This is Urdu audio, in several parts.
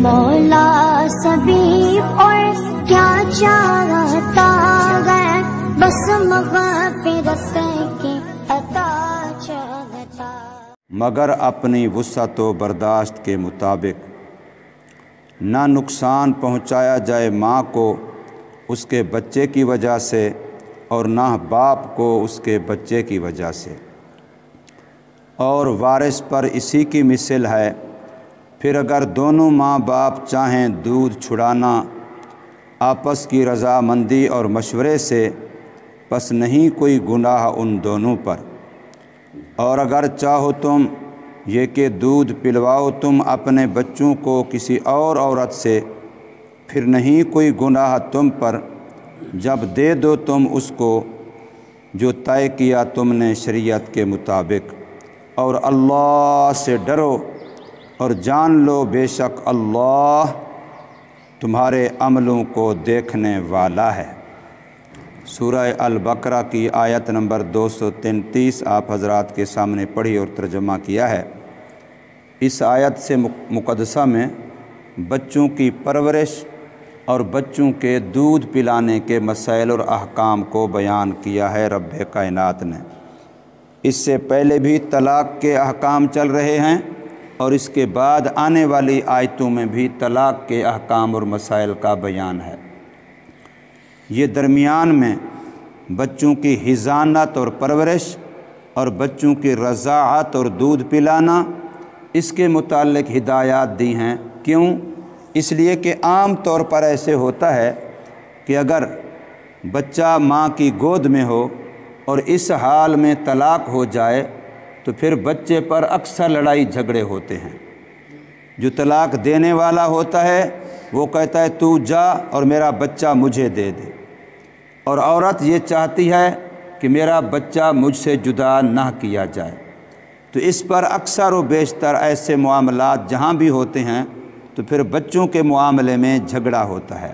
مولا سبھی اور کیا چاہتا ہے، بس مغفرت کی عطا چاہتا۔ مگر اپنی وسعت و برداشت کے مطابق نہ نقصان پہنچایا جائے ماں کو اس کے بچے کی وجہ سے اور نہ باپ کو اس کے بچے کی وجہ سے، اور وارث پر اسی کی مثل ہے۔ پھر اگر دونوں ماں باپ چاہیں دودھ چھڑانا آپس کی رضامندی اور مشورے سے، پس نہیں کوئی گناہ ان دونوں پر۔ اور اگر چاہو تم یہ کہ دودھ پلواؤ تم اپنے بچوں کو کسی اور عورت سے، پھر نہیں کوئی گناہ تم پر جب دے دو تم اس کو جو طے کیا تم نے شریعت کے مطابق۔ اور اللہ سے ڈرو اور جان لو بے شک اللہ تمہارے عملوں کو دیکھنے والا ہے۔ سورہ البقرہ کی آیت نمبر 233 آپ حضرات کے سامنے پڑھی اور ترجمہ کیا ہے۔ اس آیت سے مقدسہ میں بچوں کی پرورش اور بچوں کے دودھ پلانے کے مسائل اور احکام کو بیان کیا ہے رب کائنات نے۔ اس سے پہلے بھی طلاق کے احکام چل رہے ہیں اور اس کے بعد آنے والی آیتوں میں بھی طلاق کے احکام اور مسائل کا بیان ہے۔ یہ درمیان میں بچوں کی حضانت اور پرورش اور بچوں کی رضاعت اور دودھ پلانا، اس کے متعلق ہدایات دی ہیں۔ کیوں؟ اس لیے کہ عام طور پر ایسے ہوتا ہے کہ اگر بچہ ماں کی گود میں ہو اور اس حال میں طلاق ہو جائے تو پھر بچے پر اکثر لڑائی جھگڑے ہوتے ہیں۔ جو طلاق دینے والا ہوتا ہے وہ کہتا ہے تو جا اور میرا بچہ مجھے دے دے، اور عورت یہ چاہتی ہے کہ میرا بچہ مجھ سے جدا نہ کیا جائے۔ تو اس پر اکثر و بیشتر ایسے معاملات جہاں بھی ہوتے ہیں تو پھر بچوں کے معاملے میں جھگڑا ہوتا ہے۔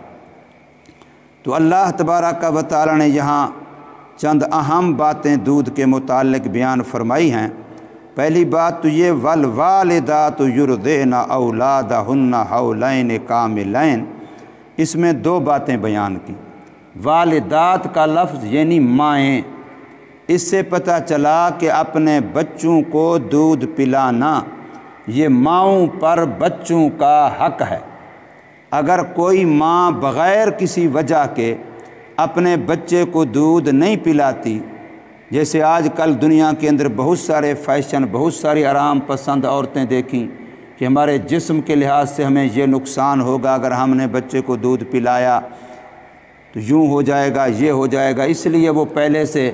تو اللہ تبارک و تعالی نے یہاں چند اہم باتیں دودھ کے متعلق بیان فرمائی ہیں۔ پہلی بات تو یہ والوالدات یرضعن اولادہن حولین کاملین، اس میں دو باتیں بیان کی۔ والدات کا لفظ یعنی مائیں، اس سے پتہ چلا کہ اپنے بچوں کو دودھ پلانا یہ ماؤں پر بچوں کا حق ہے۔ اگر کوئی ماں بغیر کسی وجہ کے اپنے بچے کو دودھ نہیں پلاتی، جیسے آج کل دنیا کے اندر بہت سارے فیشن، بہت ساری آرام پسند عورتیں دیکھیں کہ ہمارے جسم کے لحاظ سے ہمیں یہ نقصان ہوگا اگر ہم نے بچے کو دودھ پلایا تو یوں ہو جائے گا، یہ ہو جائے گا، اس لیے وہ پہلے سے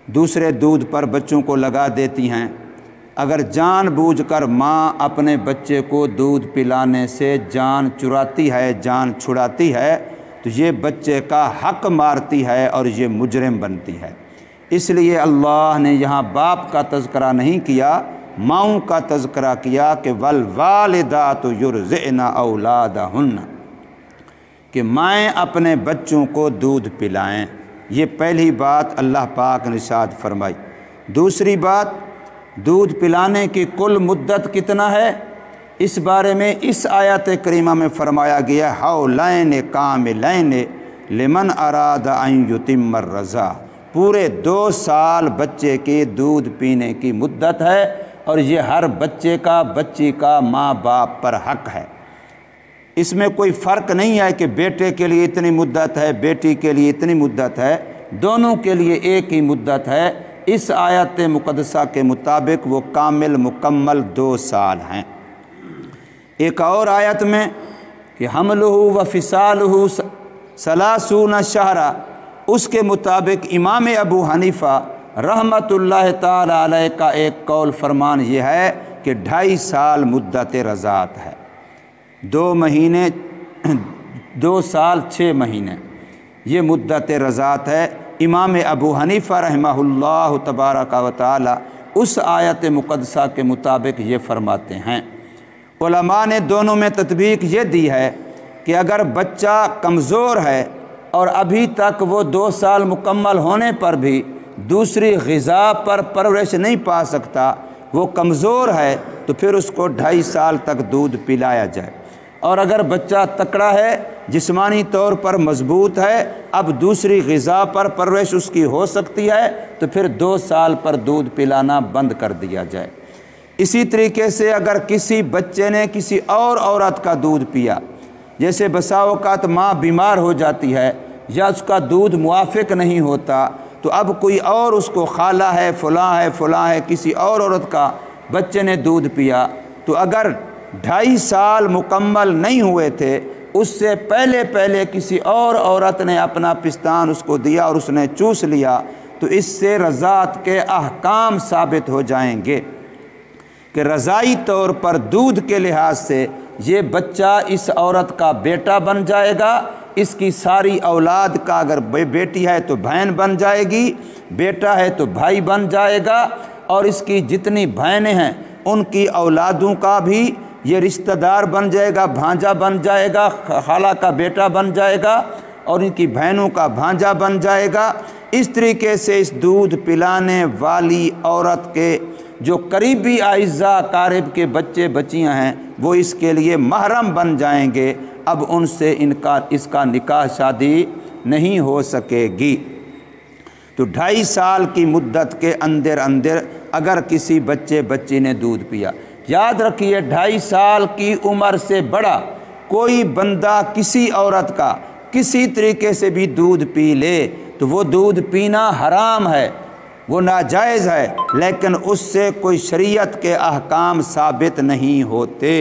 دوسرے دودھ پر بچوں کو لگا دیتی ہیں۔ اگر جان بوجھ کر ماں اپنے بچے کو دودھ پلانے سے جان چراتی ہے، جان چھڑاتی ہے، تو یہ بچے کا حق مارتی ہے اور یہ مجرم بنتی ہے۔ اس لیے اللہ نے یہاں باپ کا تذکرہ نہیں کیا، ماؤں کا تذکرہ کیا کہ والوالدات یرضعن اولادہن، کہ مائیں اپنے بچوں کو دودھ پلائیں۔ یہ پہلی بات اللہ پاک نے ارشاد فرمائی۔ دوسری بات، دودھ پلانے کی کل مدت کتنا ہے، اس بارے میں اس آیت کریمہ میں فرمایا گیا حولین کاملین لمن اراد ان یتم الرضاع، پورے 2 سال بچے کے دودھ پینے کی مدت ہے، اور یہ ہر بچے کا، بچی کا ماں باپ پر حق ہے۔ اس میں کوئی فرق نہیں ہے کہ بیٹے کے لیے اتنی مدت ہے، بیٹی کے لیے اتنی مدت ہے، دونوں کے لیے ایک ہی مدت ہے۔ اس آیت مقدسہ کے مطابق وہ کامل مکمل 2 سال ہیں۔ ایک اور آیت میں کہ حملہ و فصالہ 30 شہرا، اس کے مطابق امام ابو حنیفہ رحمۃ اللہ تعالی علیہ کا ایک قول فرمان یہ ہے کہ 2.5 سال مدت رضاعت ہے، 2 مہینے 2 سال 6 مہینے یہ مدت رضاعت ہے۔ امام ابو حنیفہ رحمہ اللہ تبارک و تعالی اس آیت مقدسہ کے مطابق یہ فرماتے ہیں۔ علماء نے دونوں میں تطبیق یہ دی ہے کہ اگر بچہ کمزور ہے اور ابھی تک وہ 2 سال مکمل ہونے پر بھی دوسری غذا پر پرورش نہیں پا سکتا، وہ کمزور ہے، تو پھر اس کو 2.5 سال تک دودھ پلایا جائے۔ اور اگر بچہ تکڑا ہے، جسمانی طور پر مضبوط ہے، اب دوسری غذا پر پرورش اس کی ہو سکتی ہے، تو پھر 2 سال پر دودھ پلانا بند کر دیا جائے۔ اسی طریقے سے اگر کسی بچے نے کسی اور عورت کا دودھ پیا، جیسے بسا اوقات ماں بیمار ہو جاتی ہے یا اس کا دودھ موافق نہیں ہوتا، تو اب کوئی اور اس کو خالہ ہے، فلاں ہے، کسی اور عورت کا بچے نے دودھ پیا، تو اگر 2.5 سال مکمل نہیں ہوئے تھے، اس سے پہلے کسی اور عورت نے اپنا پستان اس کو دیا اور اس نے چوس لیا، تو اس سے رضاعت کے احکام ثابت ہو جائیں گے کہ رضاعی طور پر دودھ کے لحاظ سے یہ بچہ اس عورت کا بیٹا بن جائے گا، اس کی ساری اولاد کا اگر بیٹی ہے تو بہن بن جائے گی، بیٹا ہے تو بھائی بن جائے گا، اور اس کی جتنی بہنیں ہیں ان کی اولادوں کا بھی یہ رشتہ دار بن جائے گا، بھانجا بن جائے گا، خالہ کا بیٹا بن جائے گا، اور ان کی بہنوں کا بھانجا بن جائے گا۔ اس طریقے سے اس دودھ پلانے والی عورت کے جو قریبی اعزاء اقارب کے بچے بچیاں ہیں وہ اس کے لیے محرم بن جائیں گے، اب ان سے اس کا نکاح شادی نہیں ہو سکے گی۔ تو 2.5 سال کی مدت کے اندر اگر کسی بچے بچی نے دودھ پیا، یاد رکھیے 2.5 سال کی عمر سے بڑا کوئی بندہ کسی عورت کا کسی طریقے سے بھی دودھ پی لے تو وہ دودھ پینا حرام ہے، وہ ناجائز ہے، لیکن اس سے کوئی شریعت کے احکام ثابت نہیں ہوتے۔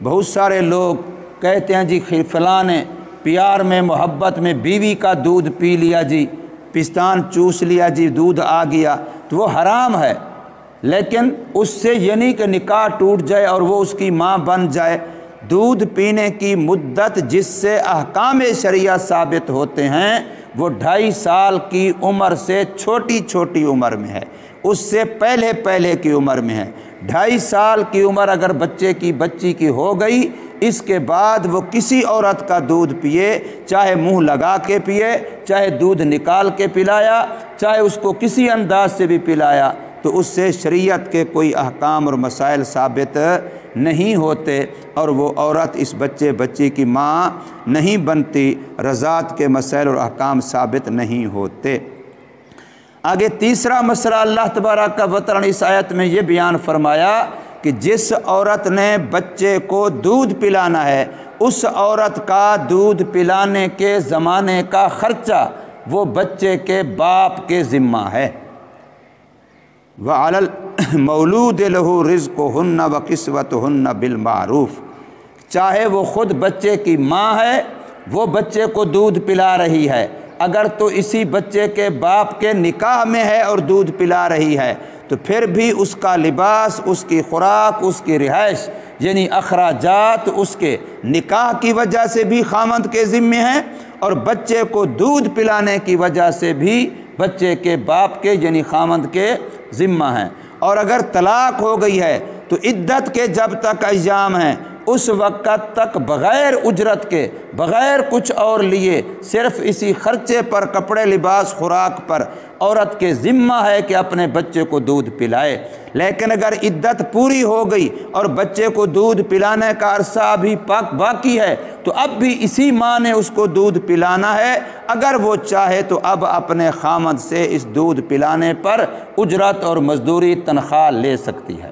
بہت سارے لوگ کہتے ہیں جی فلاں نے پیار میں محبت میں بیوی کا دودھ پی لیا جی، پستان چوس لیا جی، دودھ آ گیا، تو وہ حرام ہے، لیکن اس سے یہ نہیں کہ نکاح ٹوٹ جائے اور وہ اس کی ماں بن جائے۔ دودھ پینے کی مدت جس سے احکام شریعہ ثابت ہوتے ہیں وہ 2.5 سال کی عمر سے چھوٹی عمر میں ہے، اس سے پہلے کی عمر میں ہے۔ 2.5 سال کی عمر اگر بچی کی ہو گئی، اس کے بعد وہ کسی عورت کا دودھ پیے، چاہے منہ لگا کے پیے، چاہے دودھ نکال کے پلایا، چاہے اس کو کسی انداز سے بھی پلایا، تو اس سے شریعت کے کوئی احکام اور مسائل ثابت نہیں ہوتے، اور وہ عورت اس بچی کی ماں نہیں بنتی، رضاعت کے مسائل اور احکام ثابت نہیں ہوتے۔ آگے تیسرا مسئلہ اللہ تبارک و تعالی نے اس آیت میں یہ بیان فرمایا کہ جس عورت نے بچے کو دودھ پلانا ہے، اس عورت کا دودھ پلانے کے زمانے کا خرچہ وہ بچے کے باپ کے ذمہ ہے۔ وَعَلَى الْمَوْلُودِ لَهُ رِزْقُهُنَّ وَكِسْوَتُهُنَّ بِالْمَعْرُوفِ، چاہے وہ خود بچے کی ماں ہے، وہ بچے کو دودھ پلا رہی ہے، اگر تو اسی بچے کے باپ کے نکاح میں ہے اور دودھ پلا رہی ہے تو پھر بھی اس کا لباس، اس کی خوراک، اس کی رہائش یعنی اخراجات اس کے نکاح کی وجہ سے بھی خامند کے ذمے ہیں، اور بچے کو دودھ پلانے کی وجہ سے بھی بچے کے باپ کے یعنی خامند کے ذمہ ہیں۔ اور اگر طلاق ہو گئی ہے تو عدت کے جب تک ایام ہیں اس وقت تک بغیر اجرت کے، بغیر کچھ اور لیے، صرف اسی خرچے پر، کپڑے لباس خوراک پر عورت کے ذمہ ہے کہ اپنے بچے کو دودھ پلائے۔ لیکن اگر عدت پوری ہو گئی اور بچے کو دودھ پلانے کا عرصہ ابھی باقی ہے تو اب بھی اسی ماں نے اس کو دودھ پلانا ہے، اگر وہ چاہے تو اب اپنے خامند سے اس دودھ پلانے پر اجرت اور مزدوری تنخواہ لے سکتی ہے۔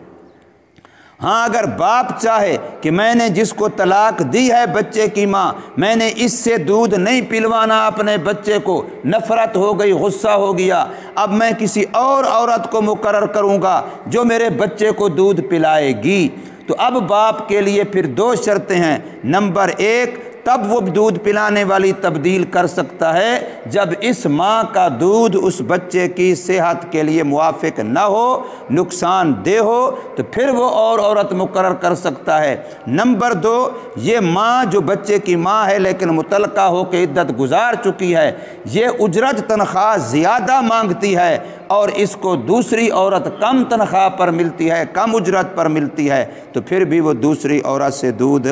ہاں اگر باپ چاہے کہ میں نے جس کو طلاق دی ہے بچے کی ماں، میں نے اس سے دودھ نہیں پلوانا اپنے بچے کو، نفرت ہو گئی، غصہ ہو گیا، اب میں کسی اور عورت کو مقرر کروں گا جو میرے بچے کو دودھ پلائے گی، تو اب باپ کے لیے پھر 2 شرطیں ہیں۔ نمبر 1، تب وہ دودھ پلانے والی تبدیل کر سکتا ہے جب اس ماں کا دودھ اس بچے کی صحت کے لیے موافق نہ ہو، نقصان دہ ہو، تو پھر وہ اور عورت مقرر کر سکتا ہے۔ نمبر 2، یہ ماں جو بچے کی ماں ہے لیکن مطلقہ ہو کے عدت گزار چکی ہے، یہ اجرت تنخواہ زیادہ مانگتی ہے اور اس کو دوسری عورت کم تنخواہ پر ملتی ہے، کم اجرت پر ملتی ہے، تو پھر بھی وہ دوسری عورت سے دودھ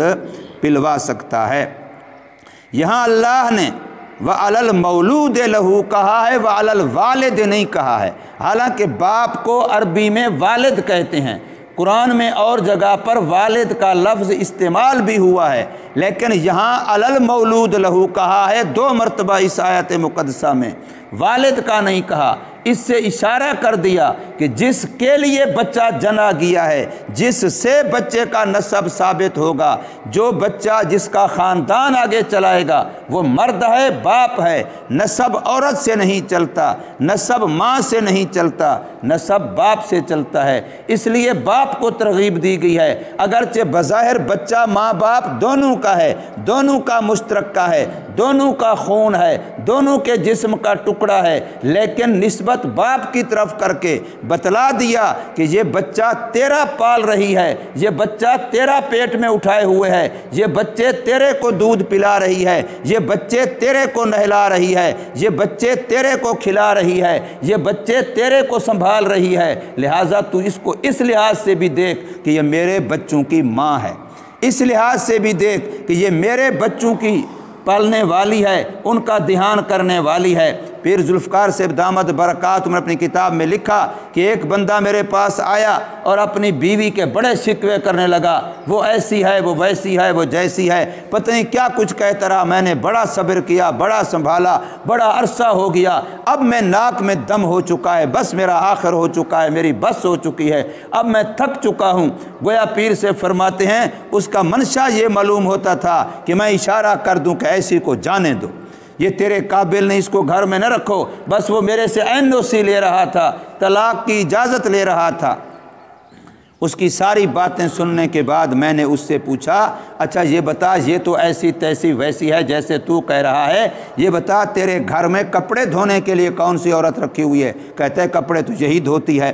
پلوا سکتا ہے۔ یہاں اللہ نے وَعَلَى الْمَوْلُودِ لَهُ کہا ہے، وَعَلَى الْوَالِدِ نہیں کہا ہے، حالانکہ باپ کو عربی میں والد کہتے ہیں۔ قرآن میں اور جگہ پر والد کا لفظ استعمال بھی ہوا ہے، لیکن یہاں علی المولود لہو کہا ہے 2 مرتبہ اس آیت مقدسہ میں، والد کا نہیں کہا۔ اس سے اشارہ کر دیا کہ جس کے لیے بچہ جنا گیا ہے، جس سے بچے کا نسب ثابت ہوگا، جو بچہ جس کا خاندان آگے چلائے گا وہ مرد ہے، باپ ہے۔ نسب عورت سے نہیں چلتا، نسب ماں سے نہیں چلتا، نسب باپ سے چلتا ہے۔ اس لیے باپ کو ترغیب دی گئی ہے، اگرچہ بظاہر بچہ ماں باپ دونوں کا ہے، دونوں کا مشترک کا ہے، دونوں کا خون ہے، دونوں کے جسم کا ٹکڑا ہے، لیکن نسبت باپ کی طرف کر کے بتلا دیا کہ یہ بچہ تیرا پال رہی ہے، یہ بچہ تیرا پیٹ میں اٹھائے ہوئے ہے، یہ بچے تیرے کو دودھ پلا رہی ہے، یہ بچے تیرے کو نہلا رہی ہے، یہ بچے تیرے کو کھلا رہی ہے، یہ بچے تیرے کو سنبھال رہی ہے، لہٰذا تو اس کو اس لحاظ سے بھی دیکھ کہ یہ میرے بچوں کی ماں ہے، اس لحاظ سے بھی دیکھ کہ یہ میرے بچوں کی پالنے والی ہے، ان کا دھیان کرنے والی ہے۔ پیر ذوالفقار صاحب دامت برکاتہ نے اپنی کتاب میں لکھا کہ ایک بندہ میرے پاس آیا اور اپنی بیوی کے بڑے شکوے کرنے لگا، وہ ایسی ہے، وہ ویسی ہے، وہ جیسی ہے، پتہ نہیں کیا کچھ کہتا رہا۔ میں نے بڑا صبر کیا، بڑا سنبھالا، بڑا عرصہ ہو گیا، اب میں ناک میں دم ہو چکا ہے، بس میرا آخر ہو چکا ہے، میری بس ہو چکی ہے، اب میں تھک چکا ہوں۔ گویا پیر سے فرماتے ہیں اس کا منشا یہ معلوم ہوتا تھا کہ میں اشارہ کر دوں کہ ایسی کو جانے دو، یہ تیرے قابل نہیں، اس کو گھر میں نہ رکھو۔ بس وہ میرے سے NOC لے رہا تھا، طلاق کی اجازت لے رہا تھا۔ اس کی ساری باتیں سننے کے بعد میں نے اس سے پوچھا، اچھا یہ بتا، یہ تو ایسی تیسی ویسی ہے جیسے تو کہہ رہا ہے، یہ بتا تیرے گھر میں کپڑے دھونے کے لیے کون سی عورت رکھی ہوئی ہے؟ کہتا ہے کپڑے تو یہی دھوتی ہے۔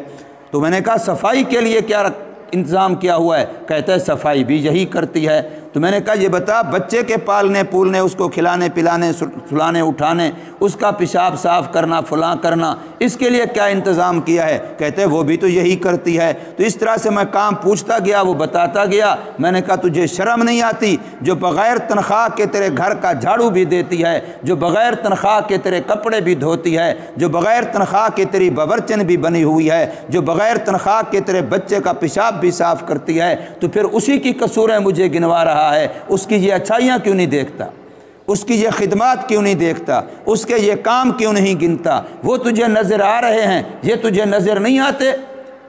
تو میں نے کہا صفائی کے لیے کیا انتظام کیا ہوا ہے؟ کہتا ہے صفائی بھی یہی کرتی ہے۔ تو میں نے کہا یہ بتا بچے کے پالنے پولنے، اس کو کھلانے پلانے، سلانے اٹھانے، اس کا پیشاب صاف کرنا، فلاں کرنا، اس کے لیے کیا انتظام کیا ہے؟ کہتے ہیں وہ بھی تو یہی کرتی ہے۔ تو اس طرح سے میں کام پوچھتا گیا، وہ بتاتا گیا۔ میں نے کہا تجھے شرم نہیں آتی جو بغیر تنخواہ کے تیرے گھر کا جھاڑو بھی دیتی ہے، جو بغیر تنخواہ کے تیرے کپڑے بھی دھوتی ہے، جو بغیر تنخواہ کے تیری باورچن بھی بنی ہوئی ہے، جو بغیر تنخواہ کے تیرے بچے کا پیشاب بھی صاف کرتی ہے، تو پھر اسی کی قصوریں مجھے گنوا رہا ہے؟ اس کی یہ اچھائیاں کیوں نہیں دیکھتا؟ اس کی یہ خدمات کیوں نہیں دیکھتا؟ اس کے یہ کام کیوں نہیں گنتا؟ وہ تجھے نظر آ رہے ہیں، یہ تجھے نظر نہیں آتے؟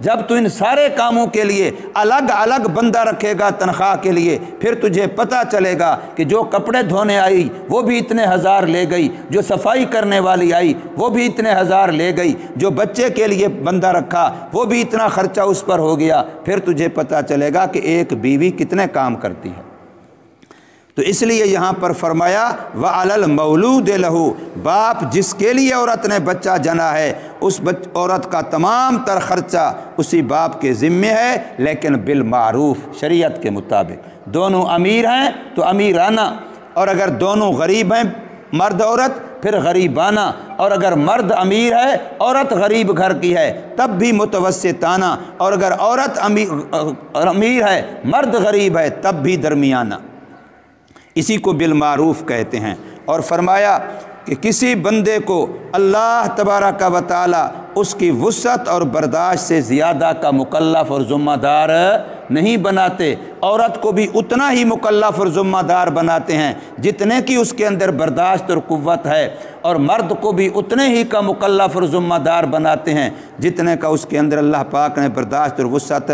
جب تو ان سارے کاموں کے لیے الگ الگ بندہ رکھے گا تنخواہ کے لیے، پھر تجھے پتہ چلے گا کہ جو کپڑے دھونے آئی وہ بھی اتنے ہزار لے گئی، جو صفائی کرنے والی آئی وہ بھی اتنے ہزار لے گئی، جو بچے کے لیے بندہ رکھا وہ بھی اتنا خرچہ اس پر ہو گیا، پھر تجھے پتہ چلے گا کہ ایک بیوی کتنے کام کرتی ہے۔ تو اس لیے یہاں پر فرمایا وَعَلَى الْمَوْلُودِ لَهُ، باپ جس کے لیے عورت نے بچہ جنا ہے اس عورت کا تمام تر خرچہ اسی باپ کے ذمے ہے، لیکن بالمعروف، شریعت کے مطابق۔ دونوں امیر ہیں تو امیرانہ، اور اگر دونوں غریب ہیں مرد عورت پھر غریبانہ، اور اگر مرد امیر ہے عورت غریب گھر کی ہے تب بھی متوسطانہ، اور اگر عورت امیر ہے مرد غریب ہے تب بھی درمیانہ۔ اسی کو بالمعروف کہتے ہیں۔ اور فرمایا کہ کسی بندے کو اللہ تبارک و تعالی اس کی وسعت اور برداشت سے زیادہ کا مکلف اور ذمہ دار نہیں بناتے، عورت کو بھی اتنا ہی مکلف اور ذمہ دار بناتے ہیں جتنے کی اس کے اندر برداشت اور قوت ہے، اور مرد کو بھی اتنے ہی کا مکلف اور ذمہ دار بناتے ہیں جتنے کا اس کے اندر اللہ پاک نے برداشت اور وسعت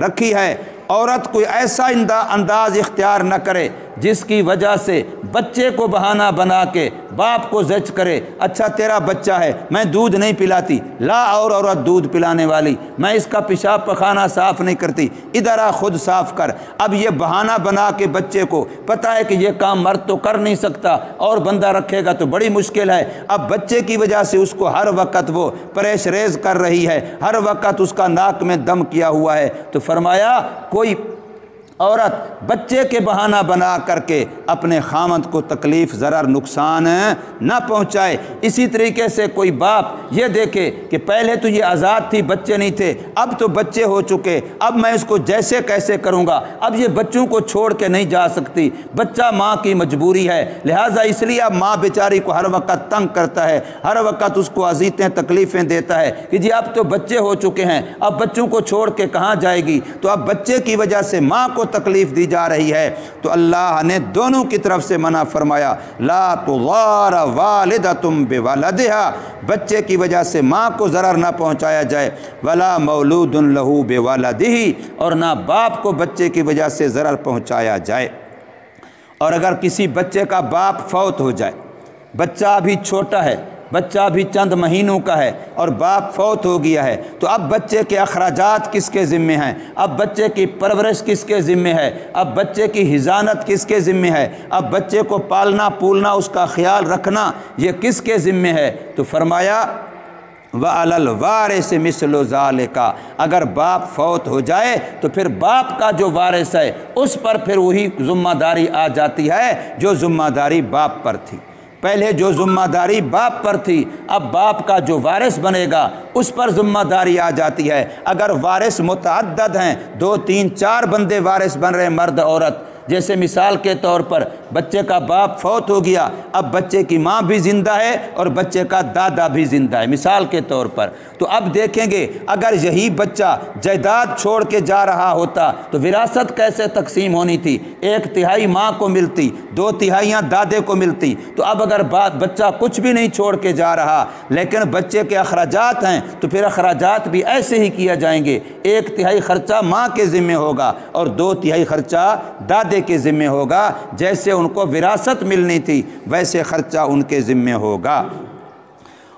رکھی ہے۔ عورت کوئی ایسا انداز اختیار نہ کرے جس کی وجہ سے بچے کو بہانہ بنا کے باپ کو زج کرے، اچھا تیرا بچہ ہے میں دودھ نہیں پلاتی، لا اور عورت دودھ پلانے والی، میں اس کا پیشاب پخانہ صاف نہیں کرتی، ادھر آ خود صاف کر۔ اب یہ بہانہ بنا کے بچے کو پتہ ہے کہ یہ کام مرد تو کر نہیں سکتا، اور بندہ رکھے گا تو بڑی مشکل ہے، اب بچے کی وجہ سے اس کو ہر وقت وہ پریش ریز کر رہی ہے، ہر وقت اس کا ناک میں دم کیا ہوا ہے۔ تو فرمایا کوئی عورت بچے کے بہانہ بنا کر کے اپنے خامند کو تکلیف ضرر نقصان نہ پہنچائے۔ اسی طریقے سے کوئی باپ یہ دیکھے کہ پہلے تو یہ آزاد تھی، بچے نہیں تھے، اب تو بچے ہو چکے، اب میں اس کو جیسے کیسے کروں گا، اب یہ بچوں کو چھوڑ کے نہیں جا سکتی، بچہ ماں کی مجبوری ہے، لہٰذا اس لیے اب ماں بیچاری کو ہر وقت تنگ کرتا ہے، ہر وقت اس کو اذیتیں تکلیفیں دیتا ہے کہ جی اب تو بچے ہو چکے ہیں، اب بچوں کو چھوڑ کے کہاں جائے گی، تو اب بچے کی وجہ سے ماں کو تکلیف دی جا رہی ہے۔ تو اللہ نے دونوں کی طرف سے منع فرمایا، لا تضار والدۃ بولدہا، بچے کی وجہ سے ماں کو ضرر نہ پہنچایا جائے، ولا مولود لہ بولدہ، اور نہ باپ کو بچے کی وجہ سے ضرر پہنچایا جائے۔ اور اگر کسی بچے کا باپ فوت ہو جائے، بچہ ابھی چھوٹا ہے، بچہ ابھی چند مہینوں کا ہے اور باپ فوت ہو گیا ہے، تو اب بچے کے اخراجات کس کے ذمہ ہیں، اب بچے کی پرورش کس کے ذمہ ہے، اب بچے کی حضانت کس کے ذمہ ہے، اب بچے کو پالنا پولنا، اس کا خیال رکھنا، یہ کس کے ذمہ ہے؟ تو فرمایا وَعَلَى الْوَارِثِ مِثْلُ ذَلِكَ، اگر باپ فوت ہو جائے تو پھر باپ کا جو وارث ہے اس پر پھر وہی ذمہ داری آ جاتی ہے جو ذمہ داری باپ پر تھی۔ پہلے جو ذمہ داری باپ پر تھی، اب باپ کا جو وارث بنے گا اس پر ذمہ داری آ جاتی ہے۔ اگر وارث متعدد ہیں، 2 3 4 بندے وارث بن رہے، مرد عورت، جیسے مثال کے طور پر بچے کا باپ فوت ہو گیا، اب بچے کی ماں بھی زندہ ہے اور بچے کا دادا بھی زندہ ہے مثال کے طور پر، تو اب دیکھیں گے اگر یہی بچہ جائیداد چھوڑ کے جا رہا ہوتا تو وراثت کیسے تقسیم ہونی تھی؟ 1/3 ماں کو ملتی، 2/3 دادے کو ملتی۔ تو اب اگر بچہ کچھ بھی نہیں چھوڑ کے جا رہا لیکن بچے کے اخراجات ہیں تو پھر اخراجات بھی ایسے ہی کیا جائیں گے، 1/3 خرچہ ماں کے ذمہ ہوگا اور 2/3 خرچہ دادے کے ذمہ ہوگا، جیسے ان کو وراثت ملنی تھی ویسے خرچہ ان کے ذمہ ہوگا۔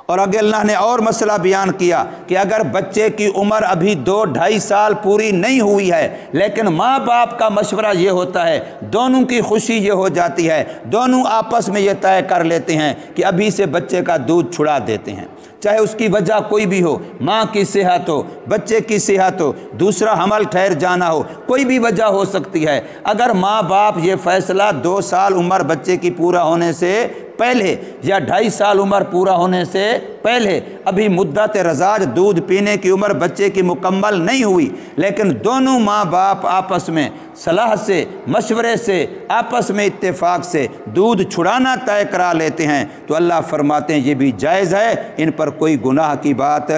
اور آگے اللہ نے اور مسئلہ بیان کیا کہ اگر بچے کی عمر ابھی 2 2.5 سال پوری نہیں ہوئی ہے لیکن ماں باپ کا مشورہ یہ ہوتا ہے، دونوں کی خوشی یہ ہو جاتی ہے، دونوں آپس میں یہ طے کر لیتے ہیں کہ ابھی سے بچے کا دودھ چھڑا دیتے ہیں، چاہے اس کی وجہ کوئی بھی ہو، ماں کی صحت ہو، بچے کی صحت ہو، دوسرا حمل ٹھہر جانا ہو، کوئی بھی وجہ ہو سکتی ہے، اگر ماں باپ یہ فیصلہ 2 سال عمر بچے کی پورا ہونے سے پہلے یا 2.5 سال عمر پورا ہونے سے پہلے، ابھی مدت رضاعت دودھ پینے کی عمر بچے کی مکمل نہیں ہوئی لیکن دونوں ماں باپ آپس میں صلاح سے، مشورے سے، آپس میں اتفاق سے دودھ چھڑانا طے کرا لیتے ہیں تو اللہ فرماتے ہیں یہ بھی جائز ہے، ان پر کوئی گناہ کی بات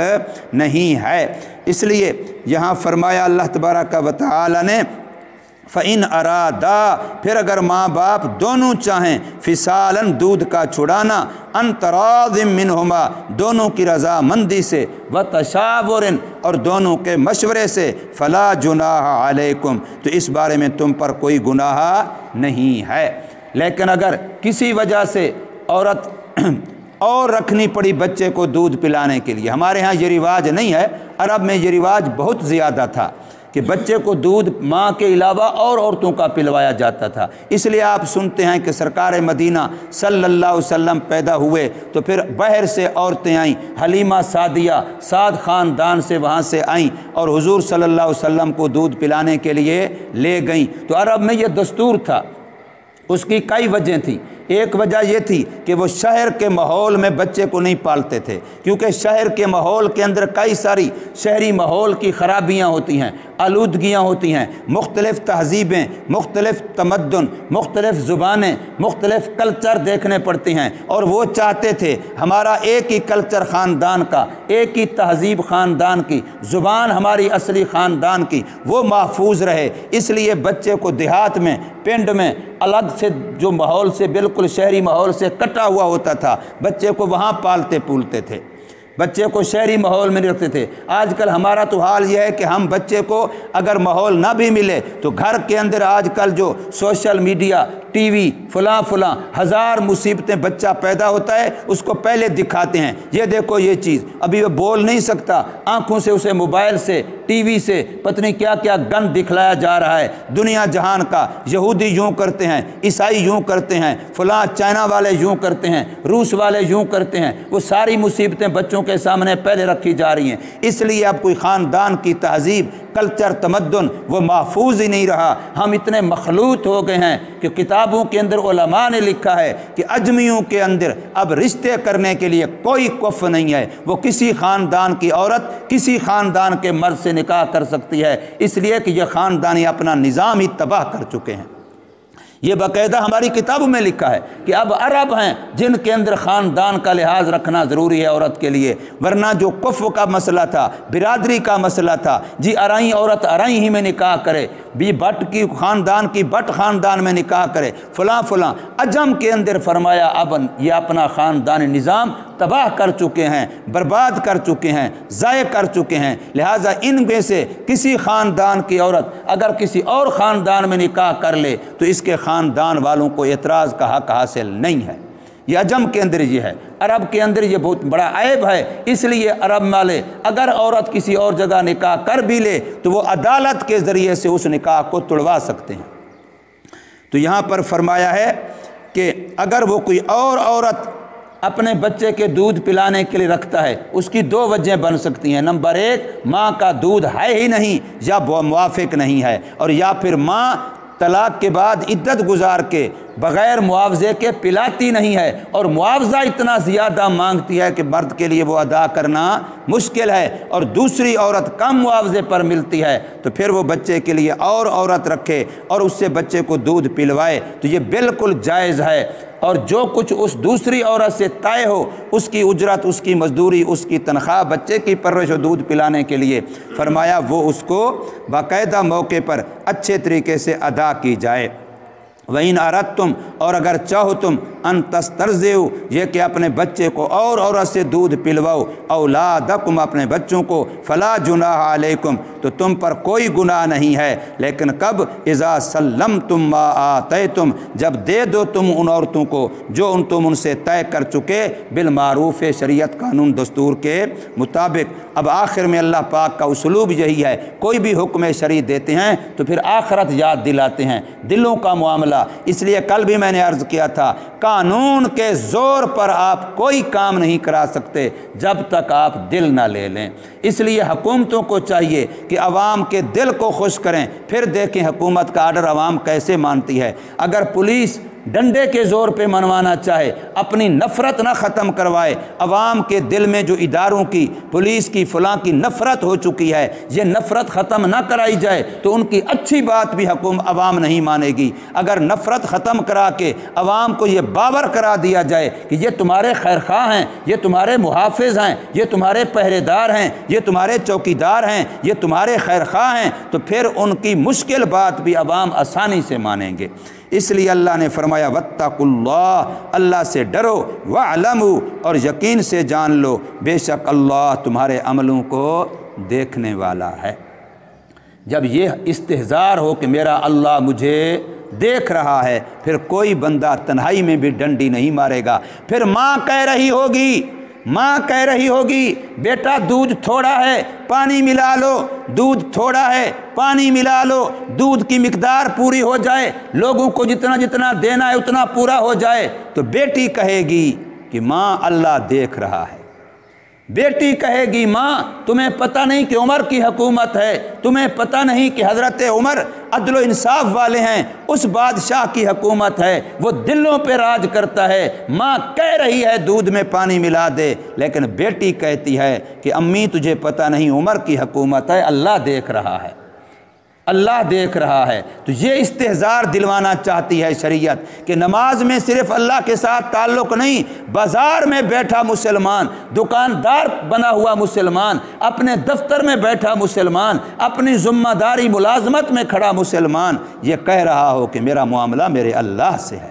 نہیں ہے۔ اس لیے یہاں فرمایا اللہ تبارک و تعالی نے فَإِنْ أَرَادَا، پھر اگر ماں باپ دونوں چاہیں فِصَالًا دودھ کا چھڑانا، أَنْ تَرَاضٍ مِّنْهُمَا دونوں کی رضامندی سے، وَتَشَاوُرٍ اور دونوں کے مشورے سے، فَلَا جُنَاحَ عَلَيْكُمْ تو اس بارے میں تم پر کوئی گناہ نہیں ہے۔ لیکن اگر کسی وجہ سے عورت اور رکھنی پڑی بچے کو دودھ پلانے کے لیے، ہمارے ہاں یہ رواج نہیں ہے، عرب میں یہ رواج بہت زیادہ تھا کہ بچے کو دودھ ماں کے علاوہ اور عورتوں کا پلوایا جاتا تھا، اس لیے آپ سنتے ہیں کہ سرکار مدینہ صلی اللہ علیہ وسلم پیدا ہوئے تو پھر باہر سے عورتیں آئیں، حلیمہ سعدیہ سعد خاندان سے وہاں سے آئیں اور حضور صلی اللہ علیہ وسلم کو دودھ پلانے کے لیے لے گئیں۔ تو عرب میں یہ دستور تھا، اس کی کئی وجہ تھیں۔ ایک وجہ یہ تھی کہ وہ شہر کے ماحول میں بچے کو نہیں پالتے تھے، کیونکہ شہر کے ماحول کے اندر کئی ساری شہری ماحول کی خرابیاں ہوتی ہیں، آلودگیاں ہوتی ہیں، مختلف تہذیبیں، مختلف تمدن، مختلف زبانیں، مختلف کلچر دیکھنے پڑتے ہیں، اور وہ چاہتے تھے ہمارا ایک ہی کلچر خاندان کا، ایک ہی تہذیب خاندان کی، زبان ہماری اصلی خاندان کی وہ محفوظ رہے، اس لیے بچے کو دیہات میں، پنڈ میں الگ سے جو ماحول سے بالکل شہری ماحول سے کٹا ہوا ہوتا تھا، بچے کو وہاں پالتے پولتے تھے، بچے کو شہری ماحول میں رکھتے تھے۔ آج کل ہمارا تو حال یہ ہے کہ ہم بچے کو اگر ماحول نہ بھی ملے تو گھر کے اندر آج کل جو سوشل میڈیا، ٹی وی، فلاں ہزار مصیبتیں، بچہ پیدا ہوتا ہے اس کو پہلے دکھاتے ہیں، یہ دیکھو یہ چیز، ابھی وہ بول نہیں سکتا، آنکھوں سے اسے موبائل سے، ٹی وی سے پتہ نہیں کیا کیا گند دکھلایا جا رہا ہے دنیا جہان کا، یہودی یوں کرتے ہیں، عیسائی یوں کرتے ہیں، فلاں چائنا والے یوں کرتے ہیں، روس والے یوں کرتے ہیں، وہ ساری مصیبتیں بچوں کے سامنے پہلے رکھی جا رہی ہیں، اس لیے اب کوئی خاندان کی تہذیب، کلچر، تمدن وہ محفوظ ہی نہیں رہا۔ ہم اتنے مخلوط ہو گئے ہیں کہ کتابوں کے اندر علماء نے لکھا ہے کہ اجمیوں کے اندر اب رشتے کرنے کے لیے کوئی کف نہیں ہے، وہ کسی خاندان کی عورت کسی خاندان کے مرد سے نکاح کر سکتی ہے، اس لیے کہ یہ خاندانی اپنا نظام ہی تباہ کر چکے ہیں۔ یہ باقاعدہ ہماری کتابوں میں لکھا ہے کہ اب عرب ہیں جن کے اندر خاندان کا لحاظ رکھنا ضروری ہے عورت کے لیے، ورنہ جو کفو کا مسئلہ تھا، برادری کا مسئلہ تھا، جی ارائیں عورت ارائیں ہی میں نکاح کرے، بھی بٹ کی خاندان کی بٹ خاندان میں نکاح کرے، فلاں فلاں، عجم کے اندر فرمایا اب یہ اپنا خاندانی نظام تباہ کر چکے ہیں، برباد کر چکے ہیں، ضائع کر چکے ہیں، لہٰذا ان میں سے کسی خاندان کی عورت اگر کسی اور خاندان میں نکاح کر لے تو اس کے خاندان والوں کو اعتراض کا حق حاصل نہیں ہے۔ یہ عجم کے اندر یہ ہے، عرب کے اندر یہ بہت بڑا عیب ہے، اس لیے عرب والے اگر عورت کسی اور جگہ نکاح کر بھی لے تو وہ عدالت کے ذریعے سے اس نکاح کو توڑوا سکتے ہیں۔ تو یہاں پر فرمایا ہے کہ اگر وہ کوئی اور عورت اپنے بچے کے دودھ پلانے کے لیے رکھتا ہے، اس کی دو وجہیں بن سکتی ہیں، نمبر ایک ماں کا دودھ ہے ہی نہیں یا موافق نہیں ہے، اور یا پھر ماں طلاق کے بعد عدت گزار کے بغیر معاوضے کے پلاتی نہیں ہے، اور معاوضہ اتنا زیادہ مانگتی ہے کہ مرد کے لیے وہ ادا کرنا مشکل ہے، اور دوسری عورت کم معاوضے پر ملتی ہے، تو پھر وہ بچے کے لیے اور عورت رکھے اور اس سے بچے کو دودھ پلوائے تو یہ بالکل جائز ہے، اور جو کچھ اس دوسری عورت سے طے ہو، اس کی اجرت، اس کی مزدوری، اس کی تنخواہ بچے کی پرورش و دودھ پلانے کے لیے، فرمایا وہ اس کو باقاعدہ موقع پر اچھے طریقے سے ادا کی جائے۔ وَإِنْ أَرَدْتُمْ، اور اگر چاہو تم، ان تسترضعوا، یہ کہ اپنے بچے کو اور عورت سے دودھ پلواؤ، اولادکم، اپنے بچوں کو، فلا جناح علیکم، تو تم پر کوئی گناہ نہیں ہے، لیکن کب، اذا سلمتم ما آتیتم، جب دے دو تم ان عورتوں کو جو تم ان سے طے کر چکے، بالمعروف، شریعت قانون دستور کے مطابق۔ اب آخر میں اللہ پاک کا اسلوب یہی ہے، کوئی بھی حکم شرعی دیتے ہیں تو پھر آخرت یاد دلاتے ہیں، دلوں کا معاملہ، اس لیے کل بھی میں نے عرض کیا تھا قانون کے زور پر آپ کوئی کام نہیں کرا سکتے جب تک آپ دل نہ لے لیں، اس لیے حکومتوں کو چاہیے کہ عوام کے دل کو خوش کریں، پھر دیکھیں حکومت کا آرڈر عوام کیسے مانتی ہے۔ اگر پولیس ڈنڈے کے زور پہ منوانا چاہے، اپنی نفرت نہ ختم کروائے، عوام کے دل میں جو اداروں کی، پولیس کی، فلاں کی نفرت ہو چکی ہے، یہ نفرت ختم نہ کرائی جائے تو ان کی اچھی بات بھی عوام نہیں مانے گی۔ اگر نفرت ختم کرا کے عوام کو یہ باور کرا دیا جائے کہ یہ تمہارے خیر خواہ ہیں، یہ تمہارے محافظ ہیں، یہ تمہارے پہرے دار ہیں، یہ تمہارے چوکیدار ہیں، یہ تمہارے خیر خواہ ہیں، تو پھر ان کی مشکل بات بھی عوام آسانی سے مانیں گے۔ اس لیے اللہ نے فرمایا واتقوا اللہ، اللہ سے ڈرو، واعلموا، اور یقین سے جان لو بے شک اللہ تمہارے عملوں کو دیکھنے والا ہے۔ جب یہ استحضار ہو کہ میرا اللہ مجھے دیکھ رہا ہے، پھر کوئی بندہ تنہائی میں بھی ڈنڈی نہیں مارے گا۔ پھر ماں کہہ رہی ہوگی بیٹا دودھ تھوڑا ہے پانی ملا لو، دودھ تھوڑا ہے پانی ملا لو، دودھ کی مقدار پوری ہو جائے، لوگوں کو جتنا جتنا دینا ہے اتنا پورا ہو جائے، تو بیٹی کہے گی کہ ماں اللہ دیکھ رہا ہے۔ بیٹی کہے گی ماں تمہیں پتہ نہیں کہ عمر کی حکومت ہے، تمہیں پتہ نہیں کہ حضرت عمر عدل و انصاف والے ہیں، اس بادشاہ کی حکومت ہے، وہ دلوں پہ راج کرتا ہے۔ ماں کہہ رہی ہے دودھ میں پانی ملا دے، لیکن بیٹی کہتی ہے کہ امی تجھے پتہ نہیں عمر کی حکومت ہے، اللہ دیکھ رہا ہے، اللہ دیکھ رہا ہے۔ تو یہ استحضار دلوانا چاہتی ہے شریعت کہ نماز میں صرف اللہ کے ساتھ تعلق نہیں، بازار میں بیٹھا مسلمان، دکاندار بنا ہوا مسلمان، اپنے دفتر میں بیٹھا مسلمان، اپنی ذمہ داری ملازمت میں کھڑا مسلمان یہ کہہ رہا ہو کہ میرا معاملہ میرے اللہ سے ہے،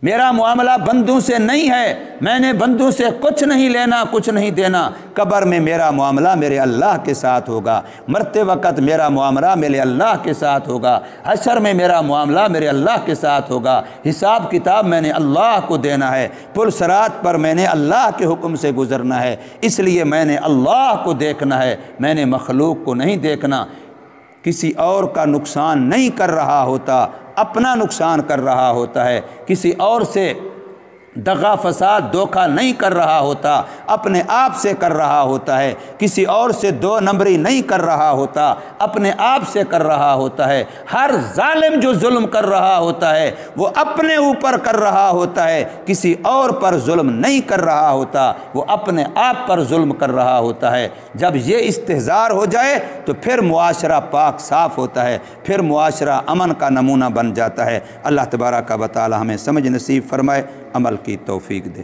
میرا معاملہ بندوں سے نہیں ہے، میں نے بندوں سے کچھ نہیں لینا کچھ نہیں دینا، قبر میں میرا معاملہ میرے اللہ کے ساتھ ہوگا، مرتے وقت میرا معاملہ میرے اللہ کے ساتھ ہوگا، حشر میں میرا معاملہ میرے اللہ کے ساتھ ہوگا، حساب کتاب میں نے اللہ کو دینا ہے، پل صراط پر میں نے اللہ کے حکم سے گزرنا ہے، اس لیے میں نے اللہ کو دیکھنا ہے، میں نے مخلوق کو نہیں دیکھنا۔ کسی اور کا نقصان نہیں کر رہا ہوتا، اپنا نقصان کر رہا ہوتا ہے، کسی اور سے دغا فساد دھوکہ نہیں کر رہا ہوتا، اپنے آپ سے کر رہا ہوتا ہے، کسی اور سے دو نمبری نہیں کر رہا ہوتا، اپنے آپ سے کر رہا ہوتا ہے۔ ہر ظالم جو ظلم کر رہا ہوتا ہے وہ اپنے اوپر کر رہا ہوتا ہے، کسی اور پر ظلم نہیں کر رہا ہوتا، وہ اپنے آپ پر ظلم کر رہا ہوتا ہے۔ جب یہ استحضار ہو جائے تو پھر معاشرہ پاک صاف ہوتا ہے، پھر معاشرہ امن کا نمونہ بن جاتا ہے۔ اللہ تبارک و تعالی ہمیں سمجھ نصیب فرمائے، عمل کی توفیق دے۔